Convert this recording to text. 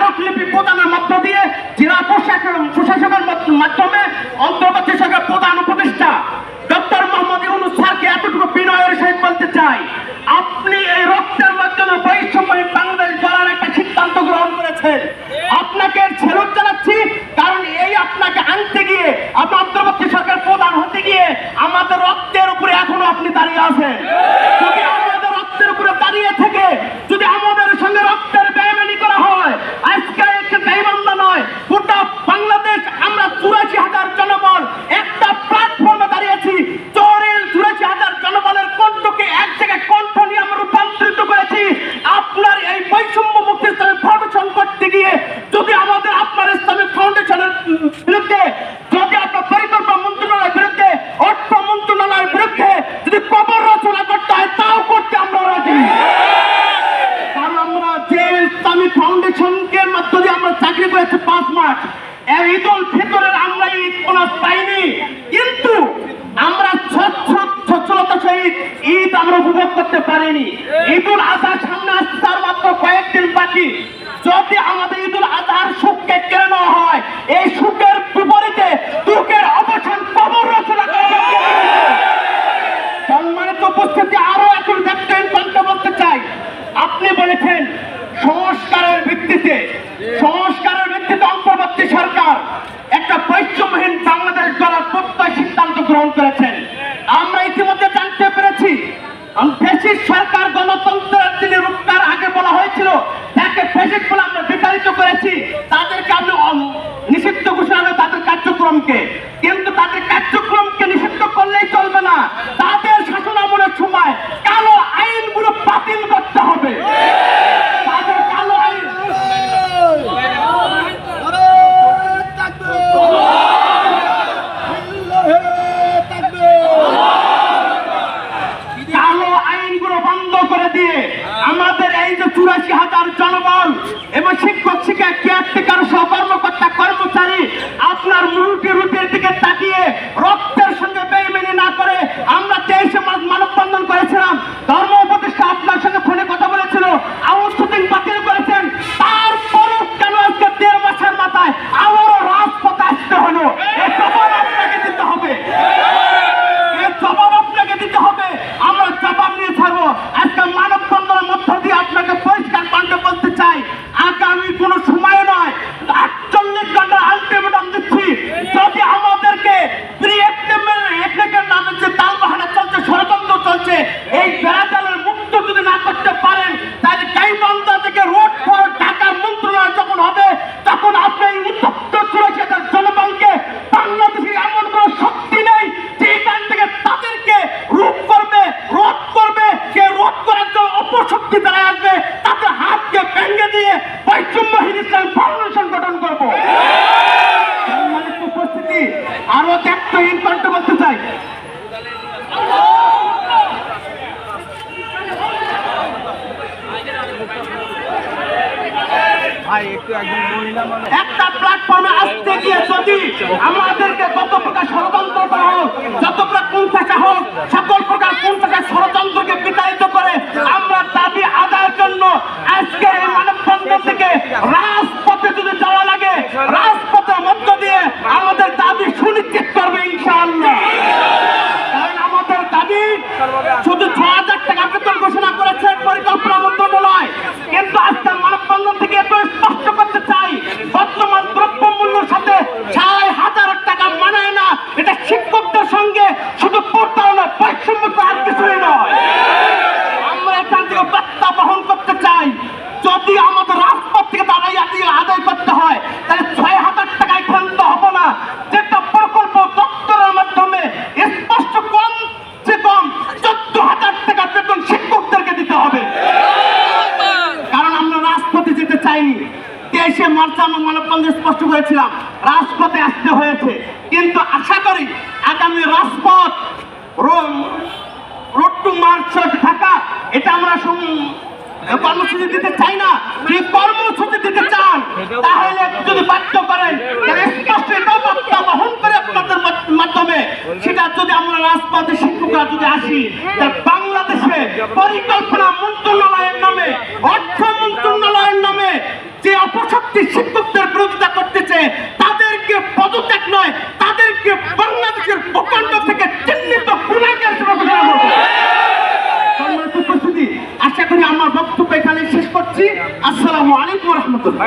স্মারকলিপি প্রদানের মধ্য দিয়ে জেলা প্রশাসকের মাধ্যমে অন্তর্বর্তী সরকার প্রধান উপদেষ্টা ডক্টর মোহাম্মদ ইউনূস স্যারকে এতটুকু বিনয়ের সহিত বলতে চাই, আপনি এই রক্তের মাধ্যমে বৈষম্যহীন বাংলাদেশ গড়ার একটা সিদ্ধান্ত গ্রহণ করেছেন। আপনাকে সেলুট জানাচ্ছি, কারণ এই আপনাকে আনতে গিয়ে আপনার অন্তর্বর্তী সরকার প্রধান হতে গিয়ে আমাদের রক্তের উপরে এখনো আপনি দাঁড়িয়ে আছেন। যদি আমাদের রক্তের উপরে দাঁড়িয়ে থেকে যদি আমাদের সঙ্গে রক্তের বেইমানি করা হয়, আজকে একটা বেইমানদা নয়, গোটা বাংলাদেশ আমরা ৮৪,০০০ জনবল একটা প্ল্যাটফর্মে দাঁড়িয়েছি। চরের ৮৪,০০০ জনবলের কণ্ঠকে এক জায়গায় কণ্ঠ নিয়ে আমরা রূপান্তরিত করেছি। আপনার এই বৈষম্য মুক্তি ইসলামিক ফাউন্ডেশন করতে গিয়ে যদি আমাদের আপনার ইসলামিক ফাউন্ডেশনের বিরুদ্ধে, যদি আপনার পরিকল্পনা মন্ত্রণালয়ের বিরুদ্ধে, অর্থ মন্ত্রণালয়ের বিরুদ্ধে যদি কবর রচনা করতে হয়, তাও করতে আমরা রাজি। কারণ আমরা যে ইসলামিক ফাউন্ডেশনকে মাধ্যমে আমরা চাকরি করেছি ৫ মাস, ঈদুল ফিতরের আমরা ঈদ বোনাস পাইনি, কিন্তু আমরা সচ্ছলতার সহিত ঈদ আমরা উপভোগ করতে পারিনি। ঈদুল আজহার সামনে আসতে তার মাত্র কয়েকদিন বাকি। যদি আমাদের ঈদুল আজহার সুখকে কেড়ে নেওয়া হয়, এই সুখের বিপরীতে দুঃখের অবসান কবর রচনা করা। সম্মানিত উপস্থিতি, আরো এখন ব্যক্তিগত বলতে চাই, আপনি বলেছেন সংস্কারের ভিত্তিতে অন্তর্বর্তী সরকার একটা বৈষম্যহীন বাংলাদেশ গড়ার প্রত্যয় সিদ্ধান্ত গ্রহণ করেছেন। আমরা ইতিমধ্যে জানতে পেরেছি ফ্যাসিস্ট সরকার গণতন্ত্রের যিনি রূপকার আগে বলা হয়েছিল তাকে ফ্যাসিস্ট বলে আমরা বিতাড়িত করেছি। তাদেরকে আমরা নিষিদ্ধ ঘোষণা করে তাদের কার্যক্রমকে, কিন্তু তাদের কার্যক্রমকে নিষিদ্ধ করলেই চলবে না, তাদের শাসন আমলের সময় কালো আইনগুলো বাতিল করতে হবে। তাদের কালো আইন আমাদের এই যে ৮৪,০০০ জনবল এবং শিক্ষক শিক্ষা কেয়ারটেকার সহ কর্মকর্তা কর্মচারী আপনার রুটির দিকে তাকিয়ে রক্তের সঙ্গে বেইমানি না করে আমরা ২৩শে মার্চ মানববন্ধন করেছিলাম। ধর্ম উপদেষ্টা আপনার সঙ্গে ফোনে কথা বলেছিল, আউটশুটিং বাতিল করেছেন, তারপরও কেন আজকে ১.৫ মাসের মাথায় আবারও রাজপথে আসতে হলো? এই জবাব আপনাকে দিতে হবে, আমরা জবাব নিয়ে ছাড়বো। আজকে মানববন্ধনের মধ্য দিয়ে আপনাকে পরিষ্কার কণ্ঠে বলতে চাই, আগামী কোন সময় নয়, ৪৮ ঘন্টার আলটিমেটাম দিচ্ছি। যদি আমাদেরকে নামে যে তালবাহানা চলছে, ষড়যন্ত্র চলছে, এই বেড়াজালের মুক্ত যদি না করতে পারেন, তাহলে গাইবান্ধা থেকে রোড ফর ঢাকা মন্ত্রণালয় যখন হবে, তখন আপনি এই উত্তপ্ত ৮৪,০০০ জনবলকে বাংলাদেশের এমন কোন শক্তি নেই যে এখান থেকে তাদেরকে রোধ করবে। কে রোধ করার জন্য অপশক্তি দ্বারা আসবে, তাদের হাতকে ভেঙে দিয়ে বৈষম্যহীন ইসলামিক ফাউন্ডেশন গঠন করবো। সম্মানিত উপস্থিতি, আরো দায়িত্বহীন কণ্ঠ বলতে চাই, একটা প্ল্যাটফর্মে আসতে গিয়ে যদি আমাদেরকে যত প্রকার ষড়যন্ত্র করা হোক, যত প্রকার কুণ্ঠাসা হোক, সকল প্রকার কুণ্ঠাসা ষড়যন্ত্রকে বিতাড়িত করে আমরা দাবি আদায়ের জন্য আজকে এই মানববন্ধন থেকে রাজপথে যদি যাওয়া লাগে, রাজপথের মধ্য দিয়ে আমাদের দাবি সুনিশ্চিত করবে ইনশাআল্লাহ। কারণ আমাদের দাবি শুধু ৬,০০০ টাকা বেতন ঘোষণা করেছে পরিকল্পনা মন্ত্রণালয়, কিন্তু আজকে মানববন্ধন থেকে এত স্পষ্ট করতে চাই, বর্তমান দ্রব্যমূল্যের সাথে ৬,০০০ টাকা মানায় না। এটা শিক্ষকদের সঙ্গে শুধু প্রতারণা, বৈষম্য, আর কিছুই নয়। আমরা এখান থেকে বার্তা বহন করতে চাই, যদি আমাদের রাজপথ থেকে আদায় করতে হয়, তাহলে ৬,০০০ টাকায় ক্ষান্ত হব না। যেটা প্রকল্প দপ্তরের মাধ্যমে স্পষ্ট কমসে কম ১৪,০০০ টাকা বেতন শিক্ষকদেরকে দিতে হবে। কারণ আমরা রাজপথে যেতে চাইনি। ২৩শে মার্চ আমরা মানববন্ধনে স্পষ্ট করেছিলাম, রাজপথে আসতে হয়েছে, কিন্তু আশা করি আগামী রাজপথ রোড টু মার্চ ঢাকা, এটা আমরা কর্মসূচি দিতে চাই না। যদি কর্মসূচি দিতে চান, তাহলে যদি বাধ্য করেন, তাহলে স্পষ্ট এটাও বার্তা বহন করে আপনাদের মাধ্যমে, সেটা যদি আমরা রাজপথে শিক্ষকরা যদি আসি, বাংলাদেশে পরিকল্পনা মন্ত্রণালয়ের নামে, অর্থ মন্ত্রণালয়ের নামে যে অপশক্তি শিক্ষকদের বিরোধিতা করতেছে তাদেরকে পদত্যাগ নয়, তাদেরকে বাংলাদেশের ভূখণ্ড থেকে চিহ্নিত গুনাহগার হিসেবে ঘোষণা করব। সম্মানিত উপস্থিতি, আশা করি আমার বক্তব্য এখানে শেষ করছি। আসসালামু আলাইকুম ওয়া রাহমাতুল্লাহ।